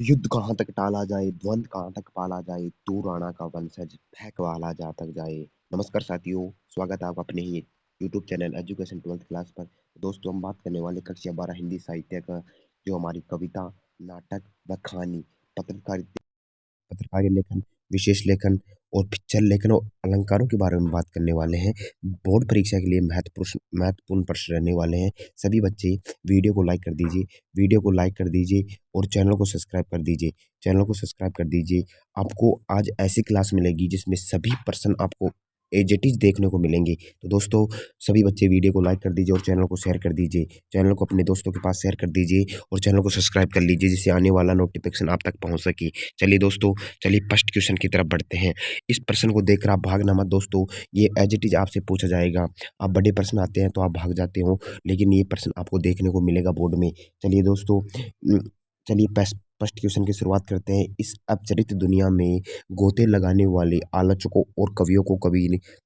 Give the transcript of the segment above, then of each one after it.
युद्ध कहाँ तक टाला जाए, द्वंद कहाँ तक पाला जाए, तू राणा का वंशज फेंकवाला जा तक जाए। नमस्कार साथियों, स्वागत है आपका अपने ही YouTube channel education 12th class पर। दोस्तों, हम बात करने वाले कक्षा 12 हिंदी साहित्य का, जो हमारी कविता, नाटक व कहानी, पत्रकारिता, पत्रकारिता लेखन, विशेष लेखन और पिक्चर लेखन और अलंकारों के बारे में बात करने वाले हैं। बोर्ड परीक्षा के लिए महत्वपूर्ण प्रश्न रहने वाले हैं। सभी बच्चे वीडियो को लाइक कर दीजिए, वीडियो को लाइक कर दीजिए और चैनल को सब्सक्राइब कर दीजिए, चैनल को सब्सक्राइब कर दीजिए। आपको आज ऐसी क्लास मिलेगी जिसमें सभी पर्सन आपको एज इट इज देखने को मिलेंगे। तो दोस्तों, सभी बच्चे वीडियो को लाइक कर दीजिए और चैनल को शेयर कर दीजिए, चैनल को अपने दोस्तों के पास शेयर कर दीजिए और चैनल को सब्सक्राइब कर लीजिए, जिससे आने वाला नोटिफिकेशन आप तक पहुंच सके। चलिए दोस्तों, चलिए फर्स्ट क्वेश्चन की तरफ बढ़ते हैं। इस प्रश्न को देखकर आप भागना मत दोस्तों, ये एज इट इज आपसे पूछा जाएगा। आप बड़े प्रश्न आते हैं तो आप भाग जाते हो, लेकिन ये प्रश्न आपको देखने को मिलेगा बोर्ड में। चलिए दोस्तों, चलिए फर्स्ट क्वेश्चन की शुरुआत करते हैं। इस अपचरित दुनिया में गोते लगाने वाले आलोचकों और कवियों को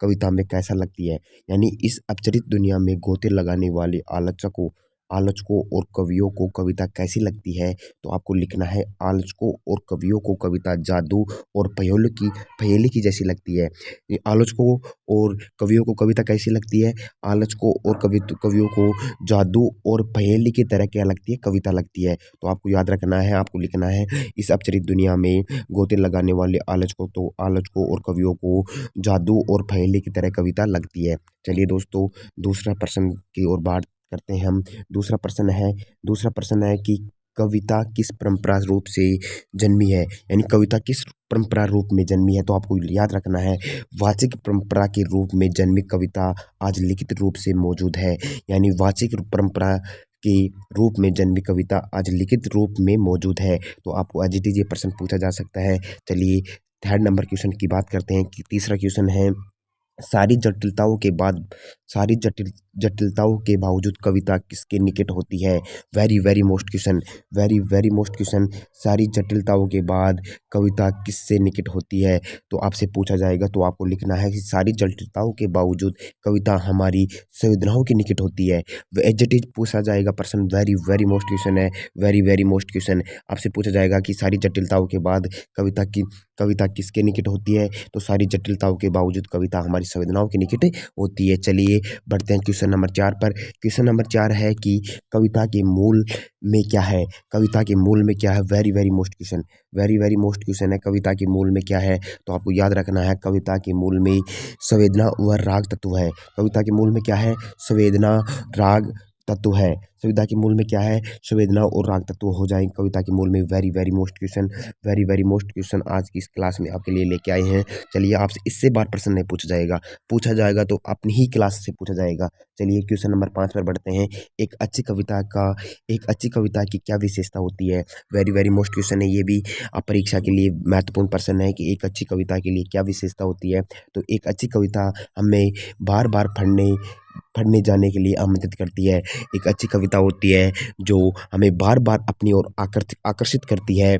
कविता में कैसा लगती है। यानी इस अपचरित दुनिया में गोते लगाने वाले आलोचकों आलोचकों और कवियों को कविता कैसी लगती है। तो आपको लिखना है, आलोचकों और कवियों को कविता जादू और पहेली की जैसी लगती है। ये आलोचकों और कवियों को कविता कैसी लगती है। आलोचकों और कवियों को जादू और पहेली की तरह क्या लगती है, कविता लगती है। तो आपको याद रखना है, आपको लिखना है, इस अपचरित दुनिया में गोते लगाने वाले आलोचकों और कवियों को जादू और पहेली की तरह कविता लगती है। चलिए दोस्तों, दूसरा प्रश्न की ओर बात करते हैं हम। दूसरा प्रश्न है कि कविता किस परंपरा रूप से जन्मी है। यानी कविता किस परंपरा रूप में जन्मी है। तो आपको याद रखना है, वाचिक परंपरा के रूप में जन्मी कविता आज लिखित रूप से मौजूद है। यानी वाचिक परंपरा के रूप में जन्मी कविता आज लिखित रूप में मौजूद है। तो आपको आज ये प्रश्न पूछा जा सकता है। चलिए थर्ड नंबर क्वेश्चन की बात करते हैं कि तीसरा क्वेश्चन है, सारी जटिलताओं के बाद सारी जटिलताओं के बावजूद कविता किसके निकट होती है। Very very most question, very very most question. सारी जटिलताओं के बाद कविता किससे निकट होती है। तो आपसे पूछा जाएगा, तो आपको लिखना है कि सारी जटिलताओं के बावजूद कविता हमारी संवेदनाओं के निकट होती है। एडजेक्टिव पूछा जाएगा प्रश्न, वेरी वेरी मोस्ट क्वेश्चन है, वेरी वेरी मोस्ट क्वेश्चन। आपसे पूछा जाएगा कि सारी जटिलताओं के बाद कविता किसके निकट होती है। तो सारी जटिलताओं के बावजूद कविता हमारी संवेदनाओं के निकट होती है। चलिए बढ़ते हैं क्वेश्चन नंबर 4 पर। क्वेश्चन नंबर 4 है कि कविता के मूल में क्या है। कविता के मूल में क्या है। Very very most question, very very most question है, कविता के मूल में क्या है। तो आपको याद रखना है, कविता के मूल में संवेदना व राग तत्व है। कविता के मूल में क्या है, संवेदना राग तत्व है। कविता के मूल में क्या है, संवेदना और राग तत्व हो जाएंगे कविता के मूल में। Very very most question, very very most question आज की इस क्लास में आपके लिए लेके आए हैं। चलिए, आपसे इससे बार प्रश्न नहीं पूछा जाएगा तो अपनी ही क्लास से पूछा जाएगा। चलिए क्वेश्चन नंबर 5 पर बढ़ते हैं। एक अच्छी कविता की क्या विशेषता होती है। वेरी वेरी मोस्ट क्वेश्चन है ये भी, आप परीक्षा के लिए महत्वपूर्ण प्रश्न है कि एक अच्छी कविता के लिए क्या विशेषता होती है। तो एक अच्छी कविता हमें बार बार पढ़ने जाने के लिए आमंत्रित करती है। एक अच्छी कविता होती है जो हमें बार बार अपनी ओर आकर्षित करती है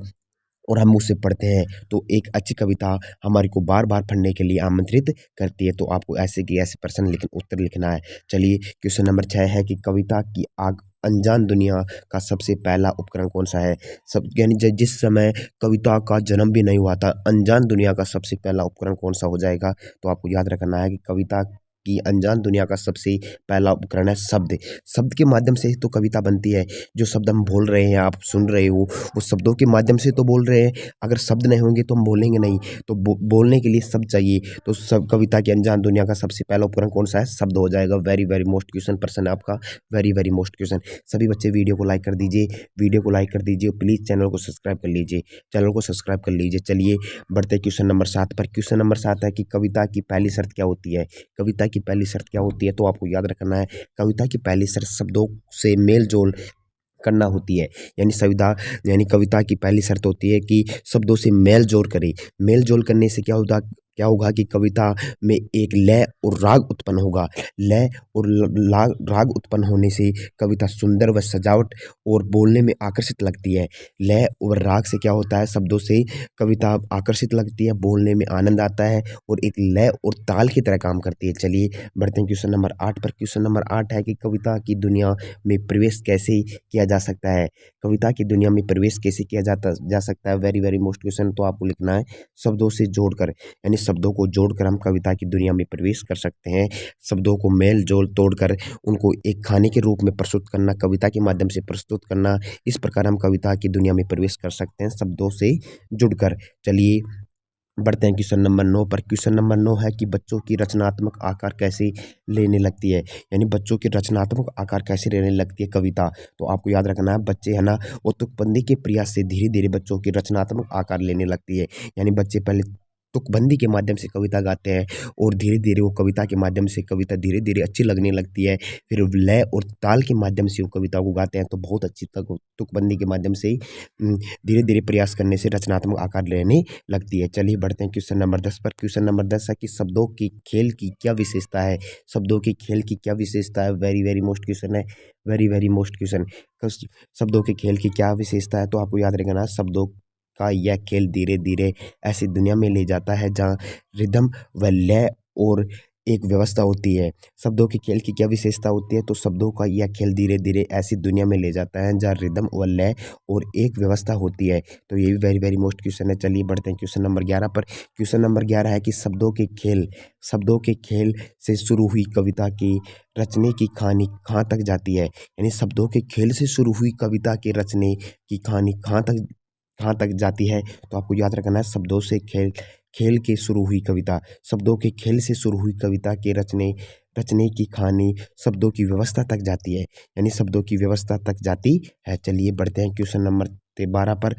और हम उसे पढ़ते हैं। तो एक अच्छी कविता हमारे को बार बार पढ़ने के लिए आमंत्रित करती है। तो आपको ऐसे की ऐसे प्रश्न उत्तर लिखना है। चलिए क्वेश्चन नंबर 6 है कि कविता की आग अनजान दुनिया का सबसे पहला उपकरण कौन सा है। सब यानी जिस समय कविता का जन्म भी नहीं हुआ था, अनजान दुनिया का सबसे पहला उपकरण कौन सा हो जाएगा। तो आपको याद रखना है कि कविता की अनजान दुनिया का सबसे पहला उपकरण है शब्द। शब्द के माध्यम से ही तो कविता बनती है। जो शब्द हम बोल रहे हैं, आप सुन रहे हो, वो शब्दों के माध्यम से तो बोल रहे हैं। अगर शब्द नहीं होंगे तो हम बोलेंगे नहीं। तो बोलने के लिए शब्द चाहिए। तो सब कविता की अनजान दुनिया का सबसे पहला उपकरण कौन सा है, शब्द हो जाएगा। वेरी वेरी मोस्ट क्वेश्चन प्रश्न है आपका, वेरी वेरी मोस्ट क्वेश्चन। सभी बच्चे वीडियो को लाइक कर दीजिए, वीडियो को लाइक कर दीजिए, प्लीज चैनल को सब्सक्राइब कर लीजिए, चैनल को सब्सक्राइब कर लीजिए। चलिए बढ़ते क्वेश्चन नंबर 7 पर। क्वेश्चन नंबर 7 है कि कविता की पहली शर्त क्या होती है। कविता की पहली शर्त क्या होती है। तो आपको याद रखना है, कविता की पहली शर्त शब्दों से मेल जोल करना होती है। यानी कविता की पहली शर्त होती है कि शब्दों से मेल जोल करे। मेल जोल करने से क्या होता क्या होगा कि कविता में एक लय और राग उत्पन्न होगा। लय और राग उत्पन्न होने से कविता सुंदर व सजावट और बोलने में आकर्षित लगती है। लय और राग से क्या होता है, शब्दों से कविता आकर्षित लगती है, बोलने में आनंद आता है और एक लय और ताल की तरह काम करती है। चलिए बढ़ते हैं क्वेश्चन नंबर 8 पर। क्वेश्चन नंबर 8 है कि कविता की दुनिया में प्रवेश कैसे किया जा सकता है। कविता की दुनिया में प्रवेश कैसे किया जा सकता है, वेरी वेरी मोस्ट क्वेश्चन। तो आपको लिखना है शब्दों से जोड़कर, यानी शब्दों को जोड़कर हम कविता की दुनिया में प्रवेश कर सकते हैं। शब्दों को मेल जोल तोड़कर उनको एक खाने के रूप में प्रस्तुत करना, कविता के माध्यम से प्रस्तुत करना, इस प्रकार हम कविता की दुनिया में प्रवेश कर सकते हैं शब्दों से जुड़कर। चलिए बढ़ते हैं क्वेश्चन नंबर 9 पर। क्वेश्चन नंबर 9 है कि बच्चों की रचनात्मक आकार कैसे लेने लगती है, यानी बच्चों की रचनात्मक आकार कैसे लेने लगती है कविता। तो आपको याद रखना है, बच्चे है ना वो तुकबंदी के प्रयास से धीरे धीरे बच्चों की रचनात्मक आकार लेने लगती है। यानी बच्चे पहले तुकबंदी के माध्यम से कविता गाते हैं और धीरे धीरे वो कविता के माध्यम से कविता धीरे धीरे अच्छी लगने लगती है। फिर लय और ताल के माध्यम से वो कविता को गाते हैं तो बहुत अच्छी तुकबंदी के माध्यम से धीरे धीरे प्रयास करने से रचनात्मक आकार लेने लगती है। चलिए बढ़ते हैं क्वेश्चन नंबर 10 पर। क्वेश्चन नंबर 10 है कि शब्दों की खेल की क्या विशेषता है। शब्दों की खेल की क्या विशेषता है, वेरी वेरी मोस्ट क्वेश्चन है, वेरी वेरी मोस्ट क्वेश्चन। शब्दों के खेल की क्या विशेषता है, तो आपको याद रखना शब्दों का यह खेल धीरे धीरे ऐसी दुनिया में ले जाता है जहाँ रिदम व लय और एक व्यवस्था होती है। शब्दों के खेल की क्या विशेषता होती है, तो शब्दों का यह खेल धीरे धीरे ऐसी दुनिया में ले जाता है जहाँ रिदम व लय और एक व्यवस्था होती है। तो ये भी वेरी वेरी मोस्ट क्वेश्चन है। चलिए बढ़ते हैं क्वेश्चन नंबर 11 पर। क्वेश्चन नंबर 11 है कि शब्दों के खेल से शुरू हुई कविता की रचने की कहानी कहाँ तक जाती है। यानी शब्दों के खेल से शुरू हुई कविता के रचने की कहानी कहाँ तक जाती है। तो आपको याद रखना है शब्दों से खेल खेल के शुरू हुई कविता, शब्दों के खेल से शुरू हुई कविता के रचने रचने की कहानी शब्दों की व्यवस्था तक जाती है, यानी शब्दों की व्यवस्था तक जाती है। चलिए बढ़ते हैं क्वेश्चन नंबर 12 पर।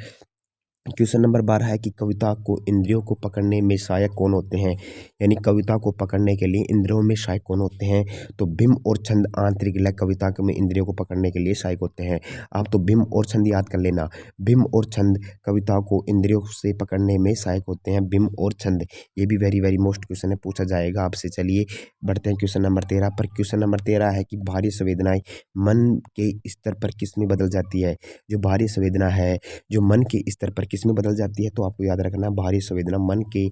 क्वेश्चन नंबर 12 है कि कविता को इंद्रियों को पकड़ने में सहायक कौन होते हैं। यानी कविता को पकड़ने के लिए इंद्रियों में सहायक कौन होते हैं, तो बिंब और छंद आंतरिक लय कविता में इंद्रियों को पकड़ने के लिए सहायक होते हैं। आप तो बिंब और छंद याद कर लेना। बिंब और छंद कविता को इंद्रियों से पकड़ने में सहायक होते हैं, बिंब और छंद। ये भी वेरी वेरी मोस्ट क्वेश्चन है, पूछा जाएगा आपसे। चलिए बढ़ते हैं क्वेश्चन नंबर 13 पर। क्वेश्चन नंबर 13 है कि भारी संवेदनाएं मन के स्तर पर किस में बदल जाती है। जो भारी संवेदना है जो मन के स्तर पर किस में बदल जाती है, तो आपको याद रखना भारी संवेदना मन के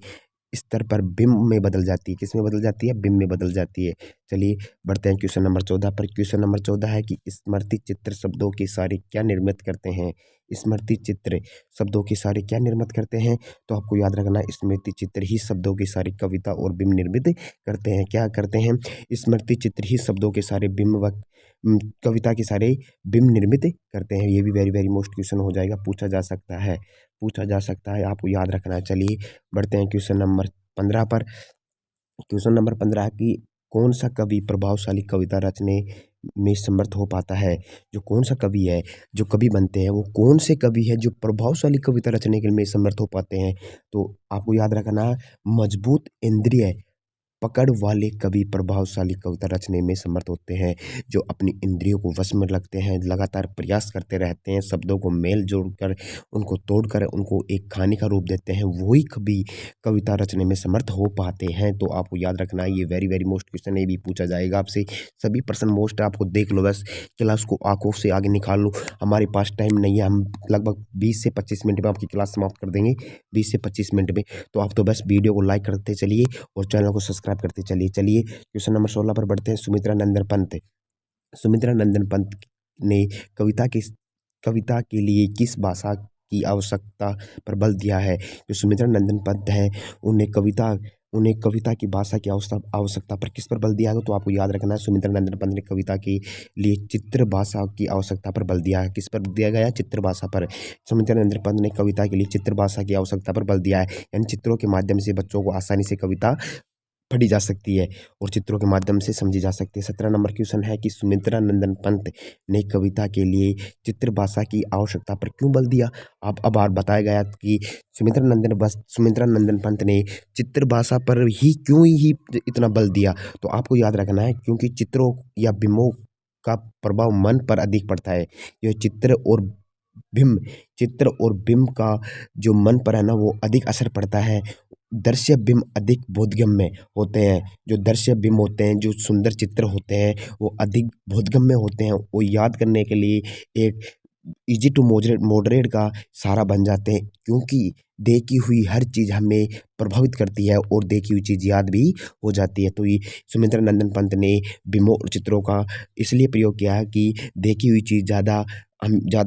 स्तर पर बिंब में बदल जाती है। किस में बदल जाती है, बिंब में बदल जाती है। चलिए बढ़ते हैं क्वेश्चन नंबर 14 पर। क्वेश्चन नंबर 14 है कि स्मृति चित्र शब्दों के सारे क्या निर्मित करते हैं। स्मृति चित्र शब्दों के सारे क्या निर्मित करते हैं, तो आपको याद रखना स्मृति चित्र ही शब्दों की सारी कविता और बिंब निर्मित करते हैं। क्या करते हैं, स्मृति चित्र ही शब्दों के सारे बिंब व कविता के सारे बिंब निर्मित करते हैं। ये भी वेरी वेरी मोस्ट क्वेश्चन हो जाएगा, पूछा जा सकता है, आपको याद रखना है। चलिए बढ़ते हैं क्वेश्चन नंबर 15 पर। क्वेश्चन नंबर 15 है कि कौन सा कवि प्रभावशाली कविता रचने में समर्थ हो पाता है। जो कौन सा कवि है, जो कवि बनते हैं वो कौन से कवि है जो प्रभावशाली कविता रचने के में समर्थ हो पाते हैं, तो आपको याद रखना मजबूत इंद्रिय पकड़ वाले कवि प्रभावशाली कविता रचने में समर्थ होते हैं। जो अपनी इंद्रियों को वश में रखते हैं, लगातार प्रयास करते रहते हैं, शब्दों को मेल जोड़कर उनको तोड़कर उनको एक कहानी का रूप देते हैं, वही कवि कविता रचने में समर्थ हो पाते हैं। तो आपको याद रखना है, ये वेरी वेरी मोस्ट क्वेश्चन है, ये भी पूछा जाएगा आपसे। सभी प्रश्न मोस्ट है, आपको देख लो, बस क्लास को आंखों से आगे निकाल लो। हमारे पास टाइम नहीं है, हम लगभग 20 से 25 मिनट में आपकी क्लास समाप्त कर देंगे, 20 से 25 मिनट में। तो आप तो बस वीडियो को लाइक करते चलिए और चैनल को सब्सक्राइब करते चलिए। चलिए क्वेश्चन नंबर 16 पर बढ़ते हैं। सुमित्रा नंदन पंत ने कविता के लिए किस भाषा की आवश्यकता पर बल दिया है। जो सुमित्रा नंदन पंत है उन्हें कविता की भाषा की आवश्यकता पर किस पर बल दिया है, तो आपको याद रखना है सुमित्रा नंदन पंत ने कविता के लिए चित्र भाषा की आवश्यकता पर बल दिया है। किस पर दिया गया, चित्र भाषा पर। सुमित्रा नंदन पंत ने कविता के लिए चित्र भाषा की आवश्यकता पर बल दिया है, यानी चित्रों के माध्यम से बच्चों को आसानी से कविता पढ़ी जा सकती है और चित्रों के माध्यम से समझी जा सकती है। 17 नंबर क्वेश्चन है कि सुमित्रा नंदन पंत ने कविता के लिए चित्र भाषा की आवश्यकता पर क्यों बल दिया। अब बताया गया कि सुमित्रा नंदन पंत ने चित्र भाषा पर ही क्यों ही इतना बल दिया, तो आपको याद रखना है क्योंकि चित्रों या बिंबों का प्रभाव मन पर अधिक पड़ता है। यह चित्र और बिंब का जो मन पर है ना वो अधिक असर पड़ता है। दृश्य बिंब अधिक बोधगम्य होते हैं। जो दृश्य बिंब होते हैं, जो सुंदर चित्र होते हैं, वो अधिक बोधगम्य होते हैं। वो याद करने के लिए एक ईज़ी टू मॉडरेट का सहारा बन जाते हैं, क्योंकि देखी हुई हर चीज़ हमें प्रभावित करती है और देखी हुई चीज़ याद भी हो जाती है। तो ये सुमित्रा नंदन पंत ने बिंबों और चित्रों का इसलिए प्रयोग किया है कि देखी हुई चीज़ ज़्यादा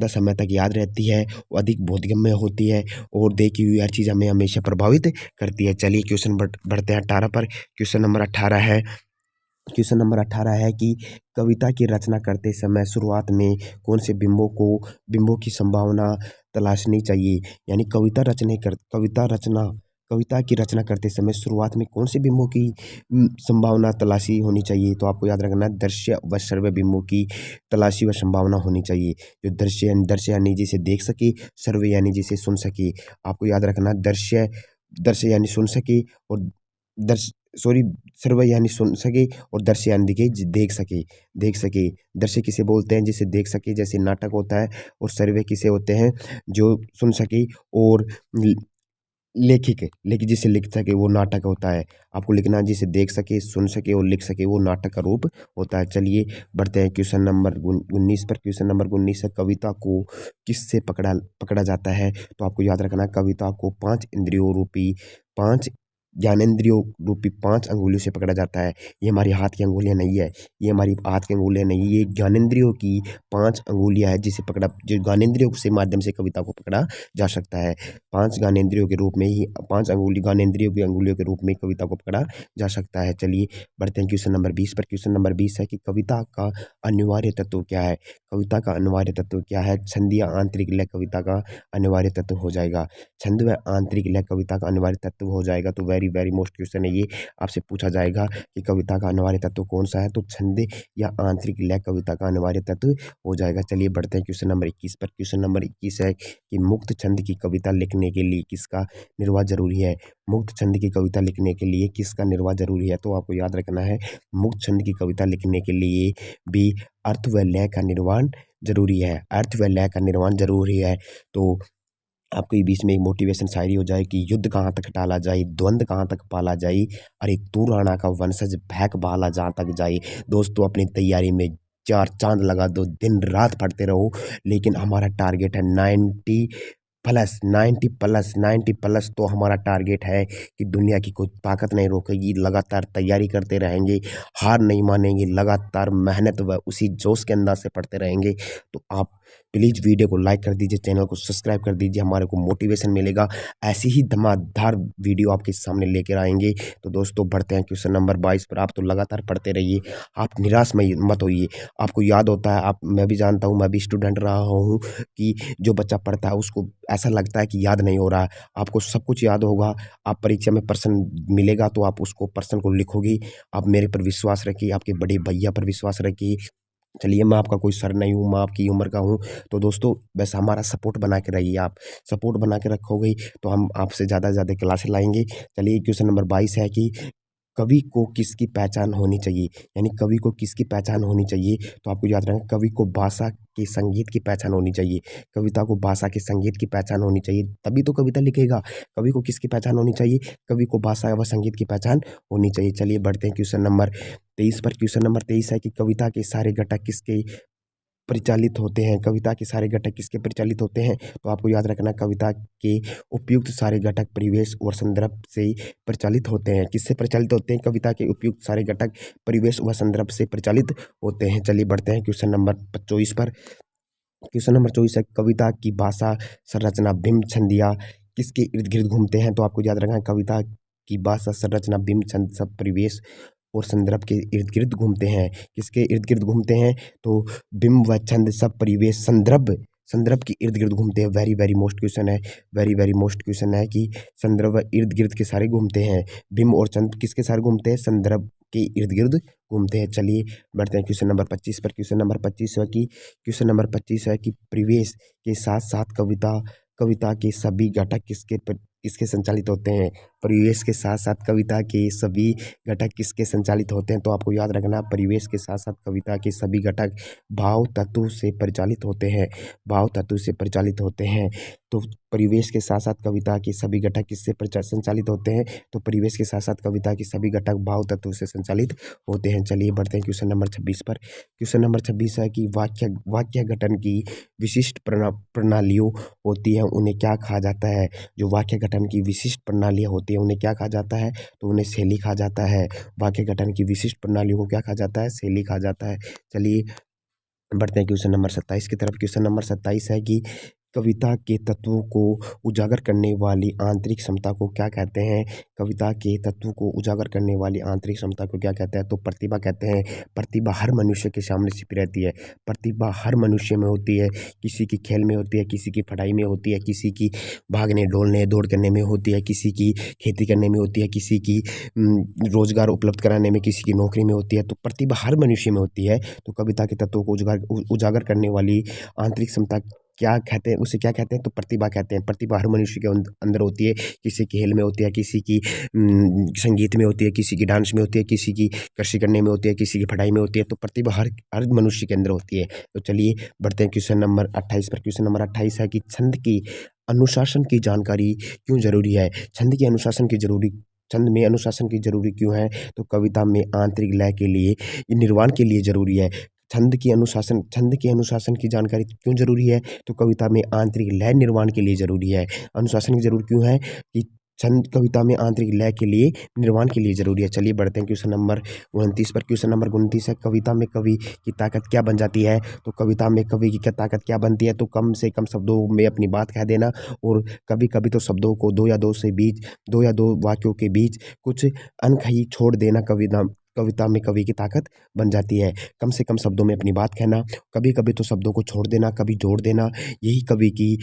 समय तक याद रहती है, वो अधिक बोधगम्य होती है और देखी हुई हर चीज़ हमें हमेशा प्रभावित करती है। चलिए क्वेश्चन बढ़ते हैं 18 पर। क्वेश्चन नंबर 18 है कि कविता की रचना करते समय शुरुआत में कौन से बिंबों की संभावना तलाशनी चाहिए। यानी कविता की रचना करते समय शुरुआत में कौन से बिंबों की संभावना तलाशी होनी चाहिए। तो आपको याद रखना है, दृश्य व श्रव्य बिंबों की तलाशी व संभावना होनी चाहिए। जो दृश्य यानी जिसे देख सके, श्रव्य यानी जिसे सुन सके। आपको याद रखना, दृश्य यानी सुन सके और दर्श सॉरी सर्व यानी सुन सके और दृश्य यानी देख सके। दृश्य किसे बोलते हैं, जिसे देख सके, जैसे नाटक होता है। और सर्वे किसे होते हैं, जो सुन सके। और लेखिक जिसे लिख सके, वो नाटक होता है। आपको लिखना है, जिसे देख सके, सुन सके और लिख सके, वो नाटक का रूप होता है। चलिए बढ़ते हैं क्वेश्चन नंबर 19 पर। क्वेश्चन नंबर 19 है, कविता को किससे पकड़ा जाता है। तो आपको याद रखना, कविता को पांच ज्ञानेंद्रियों रूपी 5 अंगुलियों से पकड़ा जाता है। ये हमारी हाथ की अंगुलियां नहीं है, ये हमारी हाथ की अंगुलियां नहीं, ये ज्ञानेंद्रियों की 5 अंगुलियां है, जो ज्ञानेंद्रियों से माध्यम से कविता को पकड़ा जा सकता है। 5 ज्ञानेंद्रियों के रूप में ही 5 ज्ञानेंद्रियों की अंगुलियों के रूप में कविता को पकड़ा जा सकता है। चलिए बढ़ते हैं क्वेश्चन नंबर 20 पर। क्वेश्चन नंबर 20 है कि कविता का अनिवार्य तत्व क्या है। कविता का अनिवार्य तत्व क्या है। छंद या आंतरिक लय कविता का अनिवार्य तत्व हो जाएगा। छंद व आंतरिक लय कविता का अनिवार्य तत्व हो जाएगा। तो वेरी वेरी मोस्ट क्वेश्चन है ये, आपसे पूछा जाएगा कि कविता का अनिवार्य तत्व कौन सा है। तो छंद या आंतरिक लय कविता का अनिवार्य तत्व हो जाएगा। चलिए बढ़ते हैं क्वेश्चन नंबर 21 पर। क्वेश्चन नंबर 21 है कि मुक्त छंद की कविता लिखने के लिए किसका निर्वाह जरूरी है। मुक्त छंद की कविता लिखने के लिए किसका निर्वाह जरूरी है। तो आपको याद रखना है, मुक्त छंद की कविता लिखने के लिए भी अर्थ व लय का निर्माण जरूरी है। अर्थ व लय का निर्माण जरूरी है। तो आपको ये बीच में एक मोटिवेशन शायरी हो जाए कि युद्ध कहाँ तक टाला जाए, द्वंद कहाँ तक पाला जाए, अरे तू राणा का वंशज फेंक बाला जहाँ तक जाए। दोस्तों अपनी तैयारी में 4 चांद लगा दो, दिन रात पढ़ते रहो, लेकिन हमारा टारगेट है 90 प्लस। तो हमारा टारगेट है कि दुनिया की कोई ताकत नहीं रोकेगी। लगातार तैयारी करते रहेंगे, हार नहीं मानेंगे, लगातार मेहनत व उसी जोश के अंदाज से पढ़ते रहेंगे। तो आप प्लीज़ वीडियो को लाइक कर दीजिए, चैनल को सब्सक्राइब कर दीजिए, हमारे को मोटिवेशन मिलेगा। ऐसी ही धमाकेदार वीडियो आपके सामने लेकर आएंगे। तो दोस्तों बढ़ते हैं क्वेश्चन नंबर 22 पर। आप तो लगातार पढ़ते रहिए, आप निराश मत होइए। आपको याद होता है, मैं भी जानता हूँ, मैं भी स्टूडेंट रहा हूँ, कि जो बच्चा पढ़ता है उसको ऐसा लगता है कि याद नहीं हो रहा है। आपको सब कुछ याद होगा। आप परीक्षा में प्रश्न मिलेगा तो आप उसको प्रश्न को लिखोगे। आप मेरे पर विश्वास रखिए, आपके बड़े भैया पर विश्वास रखिए। चलिए, मैं आपका कोई सर नहीं हूँ, मैं आपकी उम्र का हूँ। तो दोस्तों बस हमारा सपोर्ट बना के रहिए। आप सपोर्ट बना के रखोगे तो हम आपसे ज़्यादा से ज़्यादा क्लासें लाएंगे। चलिए क्वेश्चन नंबर 22 है कि कवि को किसकी पहचान होनी चाहिए। यानी कवि को किसकी पहचान होनी चाहिए। तो आपको याद रखना, कवि को भाषा के संगीत की पहचान होनी चाहिए। कविता को भाषा के संगीत की पहचान होनी चाहिए, तभी तो कविता लिखेगा। कवि को किसकी पहचान होनी चाहिए, कवि को भाषा व संगीत की पहचान होनी चाहिए। चलिए बढ़ते हैं क्वेश्चन नंबर 23 पर। क्वेश्चन नंबर 23 है कि कविता के सारे घटक किसके परिचालित होते हैं। कविता के सारे घटक किसके परिचालित होते हैं। तो आपको याद रखना, कविता के उपयुक्त सारे घटक परिवेश और संदर्भ से परिचालित होते हैं। किससे परिचालित होते हैं, कविता के उपयुक्त सारे घटक परिवेश व संदर्भ से परिचालित होते हैं। चलिए बढ़ते हैं क्वेश्चन नंबर 24 पर। क्वेश्चन नंबर 24 है, कविता की भाषा संरचना बिंब छंदिया किसके इर्द गिर्द घूमते हैं। तो आपको याद रखना है, कविता की भाषा संरचना बिंब छंद सब परिवेश और संदर्भ के इर्द गिर्द घूमते हैं। किसके इर्द गिर्द घूमते हैं, तो बिंब व छंद सब परिवेश संदर्भ के इर्द गिर्द घूमते हैं। वेरी वेरी मोस्ट क्वेश्चन है, वेरी वेरी मोस्ट क्वेश्चन है कि संदर्भ व इर्द गिर्द के सारे घूमते हैं। बिंब और छंद किसके सारे घूमते हैं, संदर्भ के इर्द गिर्द घूमते हैं। चलिए बढ़ते हैं क्वेश्चन नंबर 25 पर। क्वेश्चन नंबर 25 है कि परिवेश के साथ साथ कविता के सभी घटक किसके संचालित होते हैं। परिवेश के साथ साथ कविता के सभी घटक किसके संचालित होते हैं? तो आपको याद रखना, परिवेश के साथ साथ कविता के सभी घटक भाव तत्व से परिचालित होते हैं, भाव तत्व से परिचालित होते हैं। तो परिवेश के साथ साथ कविता के सभी घटक किससे संचालित होते हैं? तो परिवेश के साथ साथ कविता के सभी घटक भाव तत्व से संचालित होते हैं। चलिए बढ़ते हैं क्वेश्चन नंबर 26 पर। क्वेश्चन नंबर 26 है कि वाक्य गठन की विशिष्ट प्रणालियों होती है, उन्हें क्या कहा जाता है? जो वाक्य गठन की विशिष्ट प्रणालियाँ होती हैं उन्हें क्या कहा जाता है? तो उन्हें शैली कहा जाता है। वाक्य गठन की विशिष्ट प्रणालियों को क्या कहा जाता है? शैली कहा जाता है। चलिए बढ़ते हैं क्वेश्चन नंबर 27 की तरफ। क्वेश्चन नंबर 27 है कि कविता के तत्वों को उजागर करने वाली आंतरिक क्षमता को क्या कहते हैं? कविता के तत्वों को उजागर करने वाली आंतरिक क्षमता को क्या कहते हैं? तो प्रतिभा कहते हैं। प्रतिभा हर मनुष्य के सामने छिपी रहती है। प्रतिभा हर मनुष्य में होती है। किसी की खेल में होती है, किसी की पढ़ाई में होती है, किसी की भागने दौड़ने दौड़ करने में होती है, किसी की खेती करने में होती है, किसी की रोजगार उपलब्ध कराने में, किसी की नौकरी में होती है। तो प्रतिभा हर मनुष्य में होती है। तो कविता के तत्वों को उजागर करने वाली आंतरिक क्षमता क्या कहते हैं? उसे क्या कहते हैं? तो प्रतिभा कहते हैं। प्रतिभा हर मनुष्य के अंदर होती है। किसी की खेल में होती है, किसी की संगीत में होती है, किसी की डांस में होती है, किसी की कृषि करने में होती है, किसी की पढ़ाई में होती है। तो प्रतिभा हर मनुष्य के अंदर होती है। तो चलिए बढ़ते हैं क्वेश्चन नंबर 28 पर। क्वेश्चन नंबर 28 है कि छंद की अनुशासन की जानकारी क्यों जरूरी है? छंद में अनुशासन की जरूरी क्यों है? तो कविता में आंतरिक लय के लिए, निर्माण के लिए जरूरी है। छंद के अनुशासन की जानकारी क्यों जरूरी है? तो कविता में आंतरिक लय निर्माण के लिए जरूरी है। अनुशासन की जरूरत क्यों है? कि छंद कविता में आंतरिक लय के लिए, निर्माण के लिए जरूरी है। चलिए बढ़ते हैं क्वेश्चन नंबर 29 पर। क्वेश्चन नंबर 29 है कविता में कवि की ताकत क्या बन जाती है? तो कविता में कवि की क्या ताकत क्या बनती है? तो कम से कम शब्दों में अपनी बात कह देना, और कभी कभी तो शब्दों को दो या दो वाक्यों के बीच कुछ अनकही छोड़ देना कविता में कवि की ताकत बन जाती है। कम से कम शब्दों में अपनी बात कहना, कभी कभी तो शब्दों को छोड़ देना, कभी जोड़ देना, यही कवि की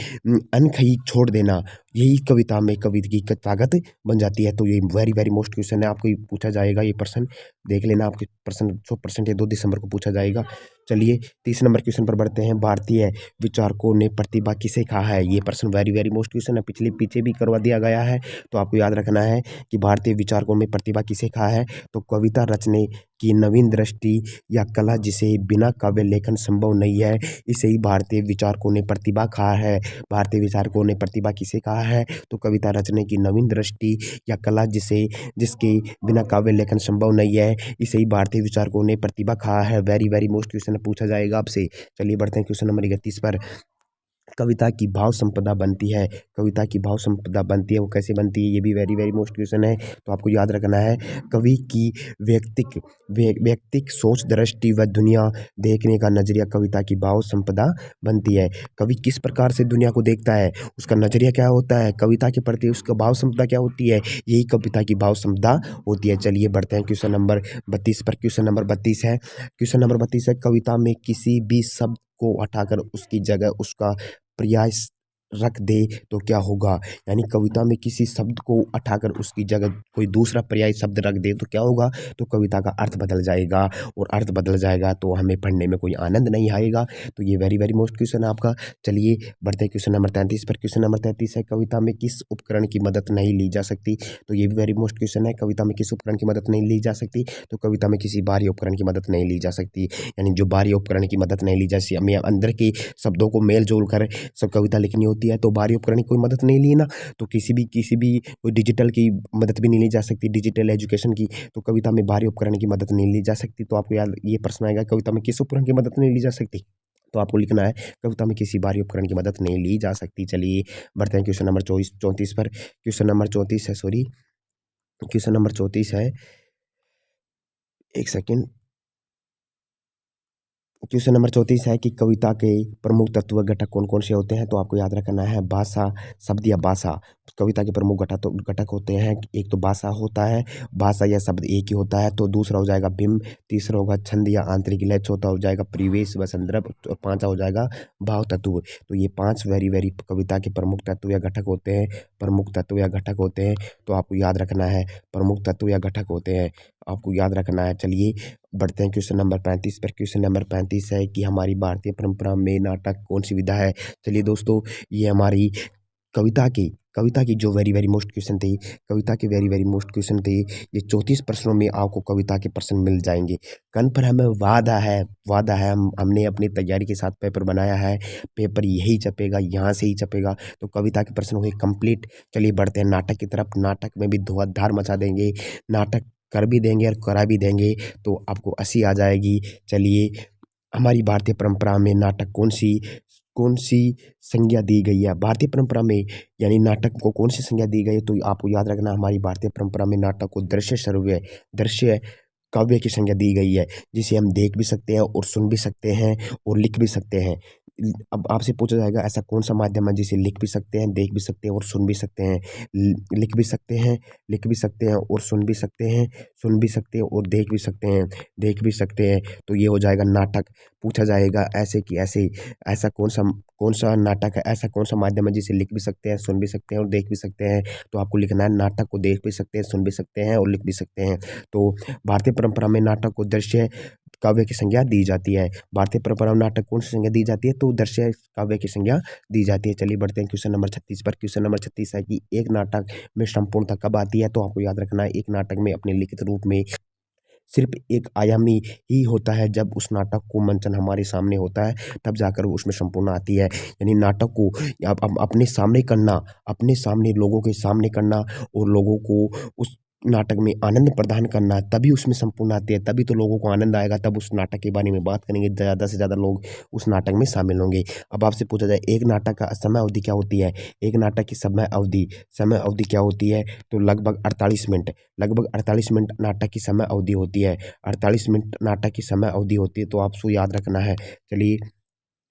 अनकही छोड़ देना, यही कविता में कवि की ताकत बन जाती है। तो ये वेरी वेरी मोस्ट क्वेश्चन है, आपको ये पूछा जाएगा। ये प्रश्न देख लेना, आपके प्रश्न 100% ये 2 दिसंबर को पूछा जाएगा। चलिए 30 नंबर क्वेश्चन पर बढ़ते हैं। भारतीय विचारकों ने प्रतिभा किसे कहा है? ये प्रश्न वेरी वेरी मोस्ट क्वेश्चन है, पीछे भी करवा दिया गया है। तो आपको याद रखना है कि भारतीय विचारकों में प्रतिभा किसे कहा है? तो कविता रचने की नवीन दृष्टि या कला जिसे बिना काव्य लेखन संभव नहीं है, इसे ही भारतीय विचारकों ने प्रतिभा कहा है। भारतीय विचारकों ने प्रतिभा किसे कहा है? तो कविता रचने की नवीन दृष्टि या कला जिसके बिना काव्य लेखन संभव नहीं है, इसे ही भारतीय विचारकों ने प्रतिभा कहा है। वेरी वेरी मोस्ट क्वेश्चन पूछा जाएगा आपसे। चलिए बढ़ते हैं क्वेश्चन नंबर 31 पर। कविता की भाव संपदा बनती है। कविता की भाव संपदा बनती है, वो कैसे बनती है? ये भी वेरी वेरी मोस्ट क्वेश्चन है। तो आपको याद रखना है, कवि की व्यक्तिक सोच, दृष्टि व दुनिया देखने का नजरिया कविता की भाव संपदा बनती है। कवि किस प्रकार से दुनिया को देखता है, उसका नजरिया क्या होता है, कविता के प्रति उसका भाव संपदा क्या होती है, यही कविता की भाव संपदा होती है। चलिए बढ़ते हैं क्वेश्चन नंबर 32 पर। क्वेश्चन नंबर 32 है, कविता में किसी भी शब्द को हटाकर उसकी जगह उसका पर्याय रख दे तो क्या होगा? यानी कविता में किसी शब्द को हटाकर उसकी जगह कोई दूसरा पर्याय शब्द रख दे तो क्या होगा? तो कविता का अर्थ बदल जाएगा, और अर्थ बदल जाएगा तो हमें पढ़ने में कोई आनंद नहीं आएगा। तो ये वेरी वेरी मोस्ट क्वेश्चन है आपका। चलिए बढ़ते हैं क्वेश्चन नंबर 33 पर। क्वेश्चन नंबर 33 है, कविता में किस उपकरण की मदद नहीं ली जा सकती? तो ये भी वेरी मोस्ट क्वेश्चन है। कविता में किस उपकरण की मदद नहीं ली जा सकती? तो कविता में किसी बाहरी उपकरण की मदद नहीं ली जा सकती। यानी जो बाहरी उपकरण की मदद नहीं ली जा सकती, हमें अंदर के शब्दों को मेल जोल कर सब कविता लिखनी होती है, तो बाहरी उपकरण की कोई मदद नहीं ली ना। तो किसी भी कोई डिजिटल की मदद भी नहीं ली जा सकती, डिजिटल एजुकेशन की। तो कविता में बाहरी उपकरण की मदद नहीं ली जा सकती। तो आपको याद ये प्रश्न आएगा, कविता में किस उपकरण की मदद नहीं ली जा सकती? तो आपको लिखना है, कविता में किसी बाहरी उपकरण की मदद नहीं ली जा सकती। चलिए बढ़ते हैं क्वेश्चन नंबर 34 पर। क्वेश्चन नंबर 34 है, सॉरी क्वेश्चन नंबर 34 है, एक सेकेंड। क्वेश्चन नंबर 34 है कि कविता के प्रमुख तत्व घटक कौन कौन से होते हैं? तो आपको याद रखना है, भाषा, शब्द या भाषा। कविता के प्रमुख घटक होते हैं। एक तो भाषा होता है, भाषा या शब्द एक ही होता है। तो दूसरा हो जाएगा बिंब, तीसरा होगा छंद या आंतरिक लय, चौथा हो जाएगा परिवेश व संदर्भ, और पांचवा हो जाएगा भाव तत्व। तो ये 5 वेरी वेरी कविता के प्रमुख तत्व या घटक होते हैं। प्रमुख तत्व या घटक होते हैं, तो आपको याद रखना है, प्रमुख तत्व या घटक होते हैं, आपको याद रखना है। चलिए बढ़ते हैं क्वेश्चन नंबर 35 पर। क्वेश्चन नंबर 35 है कि हमारी भारतीय परंपरा में नाटक कौन सी विधा है? चलिए दोस्तों, ये हमारी कविता की कविता की जो वेरी वेरी मोस्ट क्वेश्चन थे, कविता के वेरी वेरी मोस्ट क्वेश्चन थे, ये 34 प्रश्नों में आपको कविता के प्रश्न मिल जाएंगे। कन्फर्म है, वादा है, हमने अपनी तैयारी के साथ पेपर बनाया है, पेपर यही छपेगा, यहाँ से ही छपेगा। तो कविता के प्रश्न हुए कंप्लीट। चलिए बढ़ते हैं नाटक की तरफ। नाटक में भी धुआंधार मचा देंगे, नाटक कर भी देंगे और करा भी देंगे, तो आपको हंसी आ जाएगी। चलिए, हमारी भारतीय परंपरा में नाटक कौन सी संज्ञा दी गई है? भारतीय परंपरा में यानी नाटक को कौन सी संज्ञा दी गई है? तो आपको याद रखना, हमारी भारतीय परंपरा में नाटक को दृश्य काव्य की संज्ञा दी गई है, जिसे हम देख भी सकते हैं और सुन भी सकते हैं और लिख भी सकते हैं। अब आपसे पूछा जाएगा ऐसा कौन सा माध्यम है जिसे लिख भी सकते हैं, देख भी सकते हैं और सुन भी सकते हैं? लिख भी सकते हैं और सुन भी सकते हैं, सुन भी सकते हैं और देख भी सकते हैं, तो ये हो जाएगा नाटक। पूछा जाएगा ऐसे कि ऐसा कौन सा नाटक है, ऐसा कौन सा माध्यम है जिसे लिख भी सकते हैं, सुन भी सकते हैं और देख भी सकते हैं? तो आपको लिखना है नाटक को देख भी सकते हैं, सुन भी सकते हैं और लिख भी सकते हैं। तो भारतीय परंपरा में नाटक को दृश्य काव्य की संज्ञा दी जाती है। भारतीय परंपरा में नाटक कौन सी संज्ञा दी जाती है? तो दृश्य काव्य की संज्ञा दी जाती है। चलिए बढ़ते हैं क्वेश्चन नंबर 36 पर। क्वेश्चन नंबर 36 है कि एक नाटक में संपूर्णता कब आती है? तो आपको याद रखना है, एक नाटक में अपने लिखित रूप में सिर्फ एक आयामी ही होता है। जब उस नाटक को मंचन हमारे सामने होता है, तब जाकर उसमें संपूर्ण आती है। यानी नाटक को अपने सामने करना, अपने सामने लोगों के सामने करना और लोगों को उस नाटक में आनंद प्रदान करना, तभी उसमें संपूर्ण आती है। तभी तो लोगों को आनंद आएगा, तब उस नाटक के बारे में बात करेंगे, ज़्यादा से ज़्यादा लोग उस नाटक में शामिल होंगे। अब आपसे पूछा जाए एक नाटक का समय अवधि क्या होती है? एक नाटक की समय अवधि क्या होती है? तो लगभग 48 मिनट नाटक की समय अवधि होती है। 48 मिनट नाटक की समय अवधि होती है, तो आपको याद रखना है। चलिए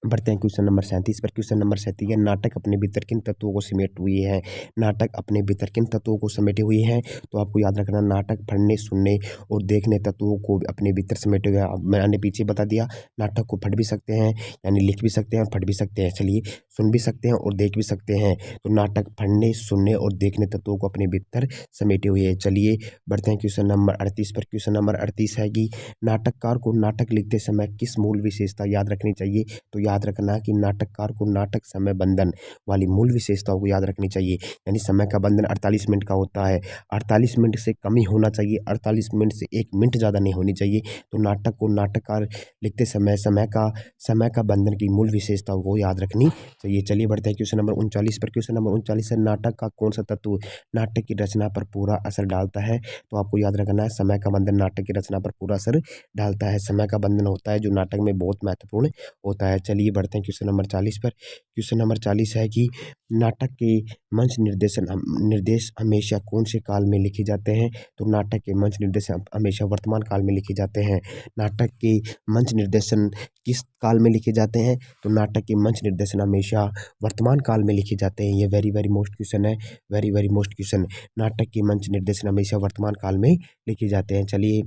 बढ़ते हैं क्वेश्चन नंबर 37 पर। क्वेश्चन नंबर 37 है, नाटक अपने भीतर किन तत्वों को समेटे हुए हैं? नाटक अपने भीतर किन तत्वों को समेटे हुए हैं? तो आपको याद रखना, नाटक पढ़ने, सुनने और देखने तत्वों को अपने भीतर समेटे हुए हैं। अब मैंने पीछे बता दिया, नाटक को पढ़ भी सकते हैं, यानी लिख भी सकते हैं और पढ़ भी सकते हैं। चलिए, सुन भी सकते हैं और देख भी सकते हैं। तो नाटक पढ़ने, सुनने और देखने तत्वों को अपने भीतर समेटे हुए हैं। चलिए बढ़ते हैं क्वेश्चन नंबर 38 पर। क्वेश्चन नंबर 38 है कि नाटककार को नाटक लिखते समय किस मूल विशेषता याद रखनी चाहिए? तो याद रखना कि नाटककार को नाटक समय बंधन वाली मूल विशेषताओं को याद रखनी चाहिए। यानी समय का बंधन 48 मिनट का होता है, 48 मिनट से कम ही होना चाहिए, 48 मिनट से 1 मिनट ज़्यादा नहीं होनी चाहिए। तो नाटक को नाटककार लिखते समय समय का बंधन की मूल विशेषताओं को याद रखनी चाहिए। चलिए बढ़ते हैं क्वेश्चन नंबर 39 पर। क्वेश्चन नंबर 39 है, नाटक का कौन सा तत्व नाटक की रचना पर पूरा असर डालता है? तो आपको याद रखना है, समय का बंधन नाटक की रचना पर पूरा असर डालता है। समय का बंधन होता है जो नाटक में बहुत महत्वपूर्ण होता है। चलिए बढ़ते हैं क्वेश्चन नंबर 40 पर। क्वेश्चन नंबर 40 है कि नाटक के मंच निर्देश हमेशा कौन से काल में लिखे जाते हैं? तो नाटक के मंच निर्देश हमेशा वर्तमान काल में लिखे जाते हैं। नाटक के मंच निर्देशन किस काल में लिखे जाते हैं? तो नाटक के मंच निर्देशन हमेशा वर्तमान काल में लिखे जाते हैं। ये वेरी वेरी मोस्ट क्वेश्चन है, वेरी वेरी मोस्ट क्वेश्चन। नाटक के मंच निर्देशन हमेशा वर्तमान काल में लिखे जाते हैं। चलिए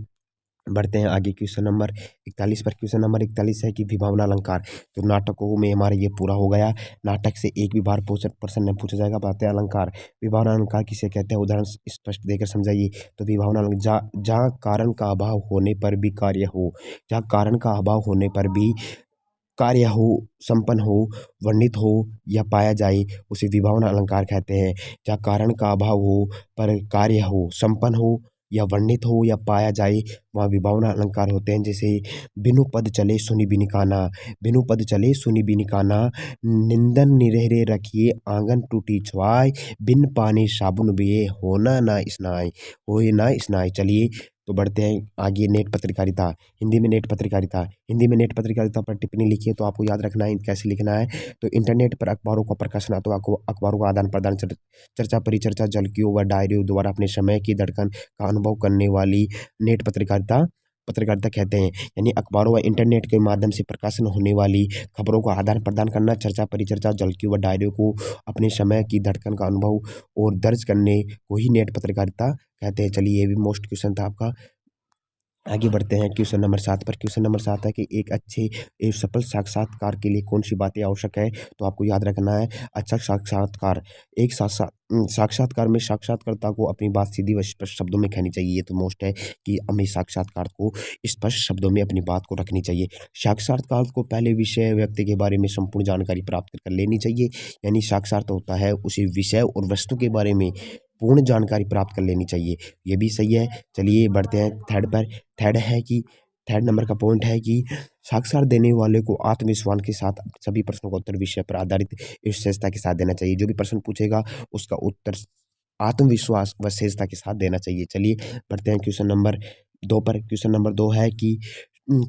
बढ़ते हैं आगे क्वेश्चन नंबर 41 पर। क्वेश्चन नंबर 41 है कि विभावना अलंकार। तो नाटकों में हमारा ये पूरा हो गया। नाटक से एक भी बार प्रश्न पूछा जाएगा। बातें अलंकार, विभावना अलंकार किसे कहते हैं? उदाहरण स्पष्ट देकर समझाइए। तो विभावना अलंकार जहाँ कारण का अभाव होने पर भी कार्य हो, जहाँ कारण का अभाव होने पर भी कार्य हो, संपन्न हो, वर्णित हो या पाया जाए, उसे विभावना अलंकार कहते हैं। जहाँ कारण का अभाव हो पर कार्य हो, संपन्न हो या वर्णित हो या पाया जाए, वहाँ विभावना अलंकार होते हैं। जैसे बिनु पद चले सुनि बिनि काना, बिनु पद चले सुनि बिनि काना, निंदन निरहरे रखिए आंगन टूटी छुआय, बिन पानी साबुन बिये होना ना स्नाय, होए ना स्नाय। चलिए तो बढ़ते हैं आगे। नेट पत्रकारिता, हिंदी में नेट पत्रकारिता पर टिप्पणी लिखिए। तो आपको याद रखना है कैसे लिखना है। तो इंटरनेट पर अखबारों का प्रकाशन अथवा अखबारों का आदान प्रदान, चर्चा परिचर्चा, झलकियों व डायरियों द्वारा अपने समय की धड़कन का अनुभव करने वाली नेट पत्रकारिता कहते हैं। यानी अखबारों व इंटरनेट के माध्यम से प्रकाशन होने वाली खबरों का आदान प्रदान करना, चर्चा परिचर्चा, झलकियों व डायरियों को अपने समय की धड़कन का अनुभव और दर्ज करने को ही नेट पत्रकारिता कहते हैं। चलिए ये भी मोस्ट क्वेश्चन था आपका। आगे बढ़ते हैं क्वेश्चन नंबर 7 पर। क्वेश्चन नंबर 7 है कि एक अच्छे एक सफल साक्षात्कार के लिए कौन सी बातें आवश्यक है? तो आपको याद रखना है अच्छा साक्षात्कार एक साक्षात्कार में साक्षात्कारता को अपनी बात सीधी व स्पष्ट शब्दों में कहनी चाहिए। ये तो मोस्ट है कि हमें साक्षात्कार को स्पष्ट शब्दों में अपनी बात को रखनी चाहिए। साक्षात्कार को पहले विषय व्यक्ति के बारे में संपूर्ण जानकारी प्राप्त कर लेनी चाहिए। यानी साक्षात होता है उसी विषय और वस्तु के बारे में पूर्ण जानकारी प्राप्त कर लेनी चाहिए। ये भी सही है। चलिए बढ़ते हैं थर्ड पर। थर्ड है कि थर्ड नंबर का पॉइंट है कि साक्षात देने वाले को आत्मविश्वास के साथ सभी प्रश्नों का उत्तर विषय पर आधारित विशेषता के साथ देना चाहिए। जो भी प्रश्न पूछेगा उसका उत्तर आत्मविश्वास व विशेषता के साथ देना चाहिए। चलिए बढ़ते हैं क्वेश्चन नंबर 2 पर। क्वेश्चन नंबर 2 है कि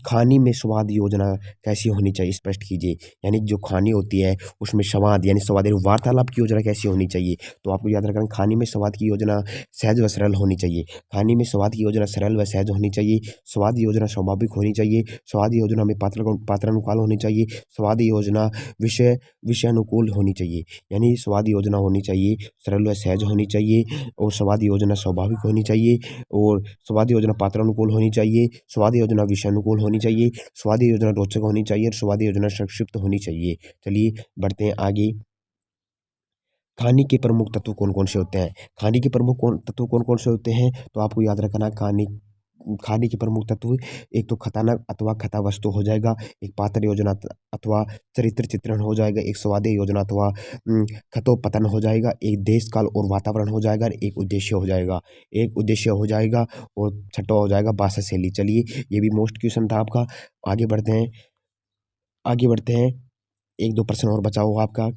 खाने में स्वाद योजना कैसी होनी चाहिए? स्पष्ट कीजिए। यानी जो खानी होती है उसमें स्वाद यानी स्वाद वार्तालाप की योजना कैसी होनी चाहिए? तो आपको याद रखना खाने में स्वाद की योजना सहज व सरल होनी चाहिए। खाने में स्वाद की योजना सरल व सहज होनी चाहिए। स्वाद योजना स्वाभाविक होनी चाहिए। स्वाद योजना में पात्रानुकाल होनी चाहिए। स्वाद योजना विषय विषयानुकूल होनी चाहिए। यानी स्वाद योजना होनी चाहिए सरल व सहज होनी चाहिए और स्वाद योजना स्वाभाविक होनी चाहिए और स्वाद योजना पात्रानुकूल होनी चाहिए। स्वाद योजना विषयानुकूल होनी चाहिए। स्वाद योजना रोचक होनी चाहिए और स्वाद योजना संक्षिप्त होनी चाहिए। चलिए बढ़ते हैं आगे। खाने के प्रमुख तत्व कौन-कौन से होते हैं? खाने के प्रमुख तत्व कौन-कौन से होते हैं? तो आपको याद रखना खाने खाने के प्रमुख तत्व एक तो खतानक अथवा कथा वस्तु हो जाएगा, एक पात्र योजना अथवा चरित्र चित्रण हो जाएगा, एक स्वादे योजना अथवा कथोपतन हो जाएगा, एक देश काल और वातावरण हो जाएगा, एक उद्देश्य हो जाएगा। एक उद्देश्य हो जाएगा और छठा हो जाएगा भाषा शैली। चलिए ये भी मोस्ट क्वेश्चन था आपका। आगे बढ़ते हैं आगे बढ़ते हैं। 1-2 प्रश्न और बचा हुआ आपका।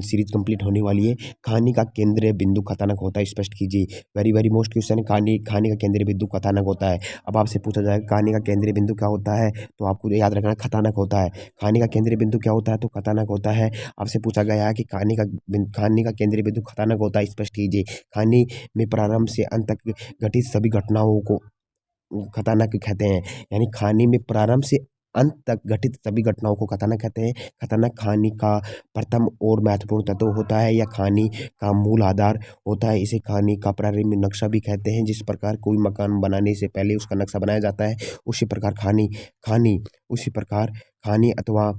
सीरीज कंप्लीट होने वाली है। खाने का केंद्रीय बिंदु कथानक होता है, स्पष्ट कीजिए। वेरी वेरी मोस्ट क्वेश्चन है। खाने खाने का केंद्रीय बिंदु कथानक होता है। अब आपसे पूछा जाएगा खाने का केंद्रीय बिंदु क्या होता है? तो आपको याद रखना कथानक होता है। खाने का केंद्रीय बिंदु क्या होता है? तो कथानक होता है। आपसे पूछा गया है कि खाने का केंद्रीय बिंदु कथानक होता है, स्पष्ट कीजिए। खाने में प्रारंभ से अंत तक घटित सभी घटनाओं को खतरनाक कहते हैं। यानी खाने में प्रारंभ से अंत तक घटित सभी घटनाओं को खतरनाक कहते हैं। खतरनाक खाने का प्रथम और महत्वपूर्ण तत्व होता है या खाने का मूल आधार होता है। इसे खाने का प्रारंभिक नक्शा भी कहते हैं। जिस प्रकार कोई मकान बनाने से पहले उसका नक्शा बनाया जाता है, उसी प्रकार खाने उसी प्रकार खाने अथवा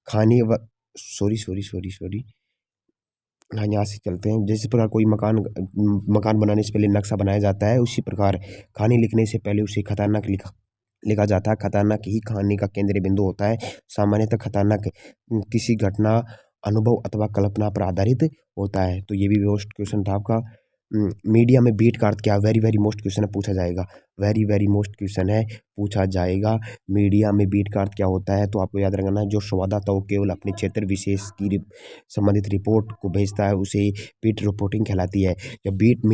खाने व सॉरी सॉरी सॉरी सॉरी हाँ, यहाँ से चलते हैं। जिस प्रकार कोई मकान बनाने से पहले नक्शा बनाया जाता है, उसी प्रकार कहानी लिखने से पहले उसे खतरनाक लिखा लिखा जाता है। खतरनाक ही कहानी का केंद्रीय बिंदु होता है। सामान्यतः खतरनाक किसी घटना, अनुभव अथवा कल्पना पर आधारित होता है। तो ये भी मोस्ट क्वेश्चन था आपका। मीडिया में बीट का अर्थ क्या है? वेरी वेरी मोस्ट क्वेश्चन है, पूछा जाएगा। वेरी वेरी मोस्ट क्वेश्चन है, पूछा जाएगा। मीडिया में बीट का अर्थ क्या होता है? तो आपको याद रखना है जो संवाददाता वो केवल अपने क्षेत्र विशेष की संबंधित रिपोर्ट को भेजता है उसे बीट रिपोर्टिंग कहलाती है। या बीट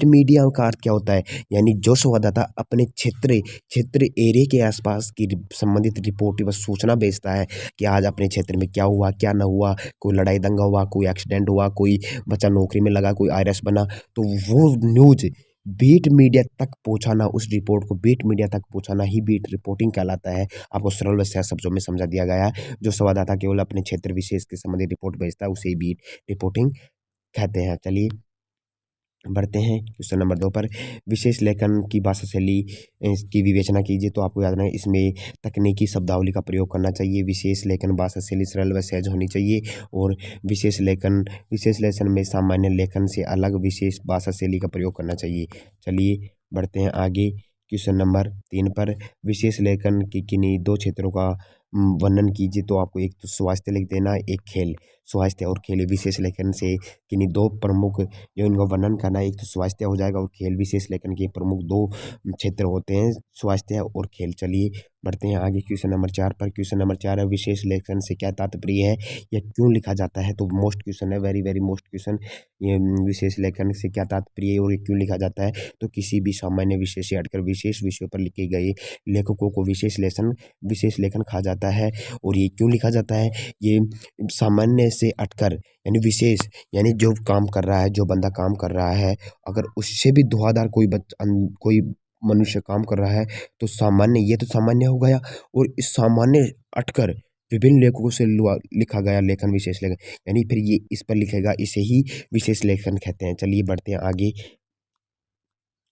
मीडिया का अर्थ क्या होता है? यानी जो संवाददाता अपने क्षेत्र एरिया के आसपास की संबंधित रिपोर्ट व सूचना भेजता है कि आज अपने क्षेत्र में क्या हुआ क्या ना हुआ, कोई लड़ाई दंगा हुआ, कोई एक्सीडेंट हुआ, कोई बच्चा नौकरी में लगा, कोई आईएएस बना, तो वो न्यूज बीट मीडिया तक पहुंचाना, उस रिपोर्ट को बीट मीडिया तक पहुंचाना ही बीट रिपोर्टिंग कहलाता है। आपको सरल व सहज शब्दों में समझा दिया गया है। जो संवाददाता केवल अपने क्षेत्र विशेष के संबंधित रिपोर्ट भेजता है उसे बीट रिपोर्टिंग कहते हैं। चलिए बढ़ते हैं क्वेश्चन नंबर 2 पर। विशेष लेखन की भाषा शैली की विवेचना कीजिए। तो आपको याद रहे इसमें तकनीकी शब्दावली का प्रयोग करना चाहिए। विशेष लेखन भाषा शैली सरल व सहज होनी चाहिए और विशेष लेखन में सामान्य लेखन से अलग विशेष भाषा शैली का प्रयोग करना चाहिए। चलिए बढ़ते हैं आगे क्वेश्चन नंबर 3 पर। विशेष लेखन की किन्हीं दो क्षेत्रों का वर्णन कीजिए। तो आपको एक तो स्वास्थ्य लिख देना, एक खेल। स्वास्थ्य और खेल विशेष लेखन से किन्हीं दो प्रमुख जो इनका वर्णन करना है, एक तो स्वास्थ्य हो जाएगा और खेल। विशेष लेखन के प्रमुख दो क्षेत्र होते हैं, स्वास्थ्य और खेल। चलिए बढ़ते हैं आगे क्वेश्चन नंबर 4 पर। क्वेश्चन नंबर 4 है विशेष लेखन से क्या तात्पर्य है या क्यों लिखा जाता है? तो मोस्ट क्वेश्चन है, वेरी वेरी मोस्ट क्वेश्चन। ये विशेष लेखन से क्या तात्पर्य है और ये क्यों लिखा जाता है? तो किसी भी सामान्य विषय से हटकर विशेष विषयों पर लिखे गए लेखकों को विशेष लेखन कहा जाता है। और ये क्यों लिखा जाता है? ये सामान्य से हटकर यानी विशेष यानी जो काम कर रहा है, जो बंदा काम कर रहा है, अगर उससे भी धुआंधार कोई मनुष्य काम कर रहा है तो सामान्य, ये तो सामान्य हो गया। और इस सामान्य हटकर विभिन्न लेखकों से लिखा गया लेखन विशेष लेखन, यानी फिर ये इस पर लिखेगा, इसे ही विशेष लेखन कहते हैं। चलिए बढ़ते हैं आगे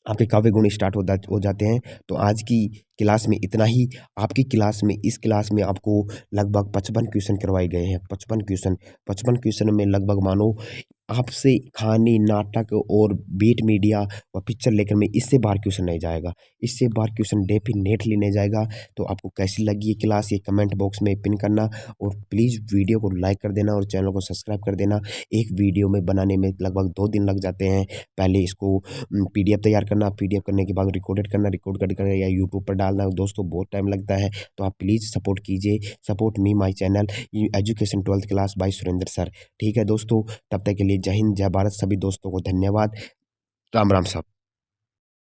आपके काव्य गुण स्टार्ट हो जाते हैं। तो आज की क्लास में इतना ही। आपकी क्लास में इस क्लास में आपको लगभग 55 क्वेश्चन करवाए गए हैं। 55 क्वेश्चन में लगभग मानो आपसे कहानी, नाटक और बीट मीडिया और पिक्चर लेकर में इससे बाहर क्वेश्चन नहीं जाएगा। इससे बाहर क्वेश्चन डेफिनेटली नहीं जाएगा। तो आपको कैसी लगी ये क्लास, ये कमेंट बॉक्स में पिन करना और प्लीज़ वीडियो को लाइक कर देना और चैनल को सब्सक्राइब कर देना। एक वीडियो में बनाने में लगभग 2 दिन लग जाते हैं। पहले इसको पीडीएफ तैयार करना, पीडीएफ करने के बाद रिकॉर्डेड करना, रिकॉर्ड कर या यूट्यूब पर डालना, दोस्तों बहुत टाइम लगता है। तो आप प्लीज़ सपोर्ट कीजिए, support me my channel education 12th class by Surendra sir. ठीक है दोस्तों, तब तक के लिए जय हिंद, जय भारत। सभी दोस्तों को धन्यवाद। राम राम साहब।